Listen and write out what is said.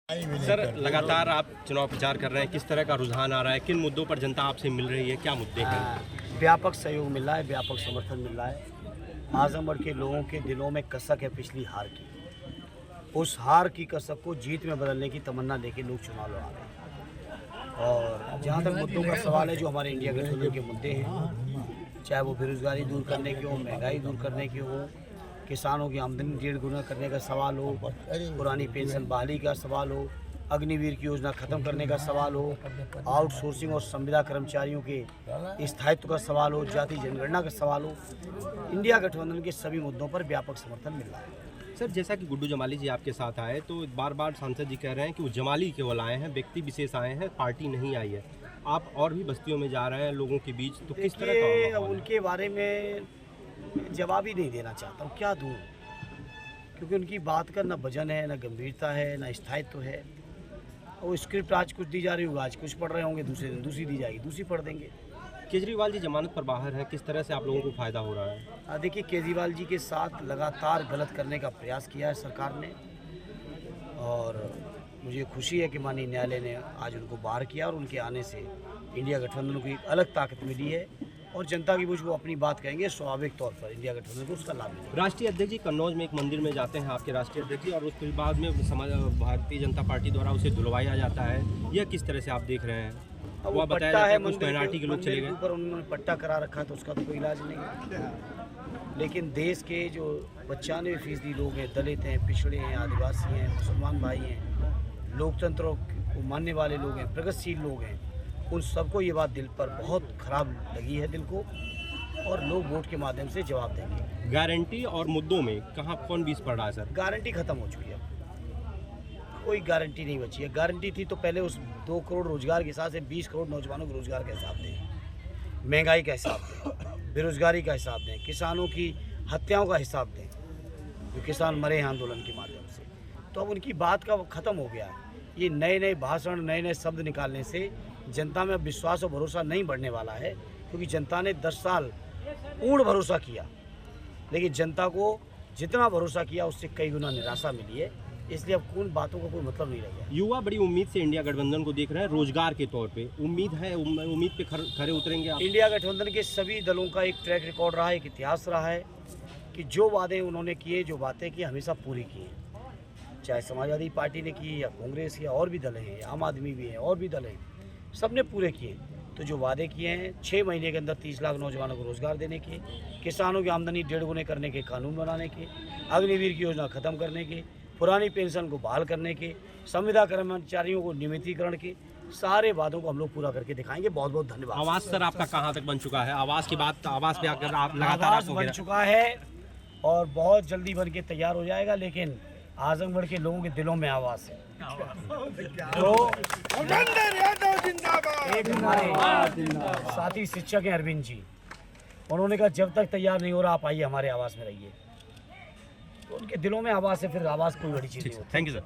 Sir, लगातार आप चुनाव प्रचार कर रहे हैं, किस तरह का रुझान आ रहा है, किन मुद्दों पर जनता आपसे मिल रही है, क्या मुद्दे हैं? व्यापक सहयोग मिल रहा है, व्यापक समर्थन मिल रहा है। आजमगढ़ के लोगों के दिलों में कसक है पिछली हार की। उस हार की कसक को जीत में बदलने की तमन्ना लेके लोग चुनाव लड़ा रहे हैं। और जहाँ तक मुद्दों का सवाल है, जो हमारे इंडिया गठबंधन के मुद्दे हैं, चाहे वो बेरोजगारी दूर करने के हो, महंगाई दूर करने के हो, किसानों की आमदनी 1.5 गुना करने का सवाल हो, पुरानी पेंशन बहाली का सवाल हो, अग्निवीर की योजना खत्म करने का सवाल हो, आउटसोर्सिंग और संविदा कर्मचारियों के स्थायित्व का सवाल हो, जाति जनगणना का सवाल हो, इंडिया गठबंधन के सभी मुद्दों पर व्यापक समर्थन मिल रहा है। सर, जैसा कि गुड्डू जमाली जी आपके साथ आए, तो बार बार सांसद जी कह रहे हैं कि वो जमाली केवल आए हैं, व्यक्ति विशेष आए हैं, पार्टी नहीं आई है। आप और भी बस्तियों में जा रहे हैं लोगों के बीच, तो किस तरह का उनके बारे में जवाब ही नहीं देना चाहता हूँ, क्या दूँ, क्योंकि उनकी बात का न वजन है, न गंभीरता है, न स्थायित्व है। वो स्क्रिप्ट आज कुछ दी जा रही होगी, आज कुछ पढ़ रहे होंगे, दूसरे दिन दूसरी दी जाएगी, दूसरी पढ़ देंगे। केजरीवाल जी जमानत पर बाहर हैं, किस तरह से आप लोगों को फ़ायदा हो रहा है? देखिए, केजरीवाल जी के साथ लगातार गलत करने का प्रयास किया है सरकार ने, और मुझे खुशी है कि माननीय न्यायालय ने आज उनको बाहर किया और उनके आने से इंडिया गठबंधन को एक अलग ताकत मिली है और जनता की बुझ वो अपनी बात कहेंगे, स्वाभाविक तौर पर इंडिया गठबंधन को उसका लाभ मिलेगा। राष्ट्रीय अध्यक्ष जी कन्नौज में एक मंदिर में जाते हैं आपके राष्ट्रीय अध्यक्ष जी, और उसके बाद में भारतीय जनता पार्टी द्वारा उसे धुलवाया जाता है, यह किस तरह से आप देख रहे हैं? वो पट्टा है, माइनॉरिटी के लोग चले गए, ऊपर उन्होंने पट्टा करा रखा है, तो उसका तो कोई इलाज नहीं है। लेकिन देश के जो 95% लोग हैं, दलित हैं, पिछड़े हैं, आदिवासी हैं, मुसलमान भाई हैं, लोकतंत्र को मानने वाले लोग हैं, प्रगतिशील लोग हैं, उन सबको ये बात दिल पर बहुत खराब लगी है, दिल को, और लोग वोट के माध्यम से जवाब देंगे। गारंटी और मुद्दों में कहाँ कौन बीस पड़ रहा है सर? गारंटी खत्म हो चुकी है, कोई गारंटी नहीं बची है। गारंटी थी तो पहले उस 2 करोड़ रोजगार के हिसाब से 20 करोड़ नौजवानों को रोजगार का हिसाब दें, महंगाई का हिसाब दें, बेरोजगारी का हिसाब दें, किसानों की हत्याओं का हिसाब दें, जो किसान मरे हैं आंदोलन के माध्यम से। तो अब उनकी बात का ख़त्म हो गया है। ये नए नए भाषण, नए नए शब्द निकालने से जनता में अब विश्वास और भरोसा नहीं बढ़ने वाला है, क्योंकि जनता ने 10 साल पूर्ण भरोसा किया, लेकिन जनता को जितना भरोसा किया उससे कई गुना निराशा मिली है। इसलिए अब उन बातों का कोई मतलब नहीं रह गया। युवा बड़ी उम्मीद से इंडिया गठबंधन को देख रहे हैं रोजगार के तौर पे, उम्मीद है, उम्मीद पे खरे उतरेंगे आप? इंडिया गठबंधन के सभी दलों का एक ट्रैक रिकॉर्ड रहा है, एक इतिहास रहा है कि जो वादे उन्होंने किए, जो बातें की, हमेशा पूरी की हैं। चाहे समाजवादी पार्टी ने की, या कांग्रेस, या और भी दल हैं, आम आदमी भी हैं, और भी दल हैं, सबने पूरे किए। तो जो वादे किए हैं, 6 महीने के अंदर 30 लाख नौजवानों को रोजगार देने के, किसानों की आमदनी 1.5 गुने करने के कानून बनाने के, अग्निवीर की योजना खत्म करने के, पुरानी पेंशन को बहाल करने के, संविदा कर्मचारियों को नियमितीकरण के, सारे वादों को हम लोग पूरा करके दिखाएंगे। बहुत बहुत धन्यवाद। आवास सर आपका कहाँ तक बन चुका है? आवास की बात, आवास पे आकर आप लगातार आवास बन चुका है और बहुत जल्दी बन के तैयार हो जाएगा, लेकिन आजमगढ़ के लोगों के दिलों में आवास है। तो एक हमारे साथी शिक्षक हैं अरविंद जी, उन्होंने कहा जब तक तैयार नहीं हो रहा आप आइए हमारे आवास में रहिए। तो उनके दिलों में आवास है, फिर आवास कोई बड़ी चीज़ नहीं होती। Thank you sir.